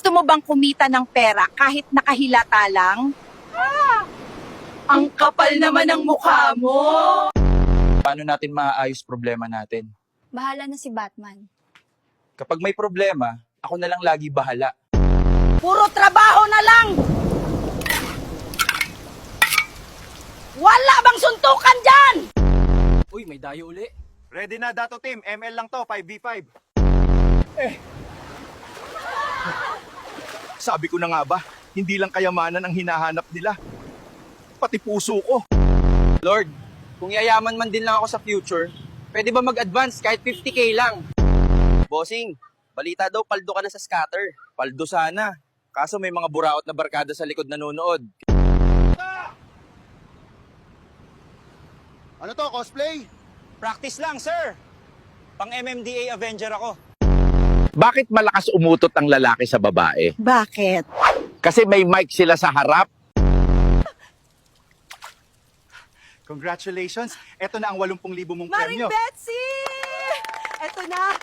Gusto mo bang kumita ng pera kahit nakahilata lang? Ang kapal naman ng mukha mo! Paano natin maaayos problema natin? Bahala na si Batman. Kapag may problema, ako na lang lagi bahala. Puro trabaho na lang! Wala bang suntukan dyan? Uy, may dayo uli. Ready na Dato Team, ML lang to, 5v5. Sabi ko na nga ba, hindi lang kayamanan ang hinahanap nila. Pati puso ko. Lord, kung yayaman man din lang ako sa future, pwede ba mag-advance kahit 50k lang? Bossing, balita daw paldo ka na sa scatter. Paldo sana. Kaso may mga buraot na barkada sa likod nanonood. Ano to, cosplay? Practice lang, sir. Pang MMDA Avenger ako. Bakit malakas umutot ang lalaki sa babae? Bakit? Kasi may mic sila sa harap. Congratulations, eto na ang 80,000 mong Maring premyo. Betsy! Eto na,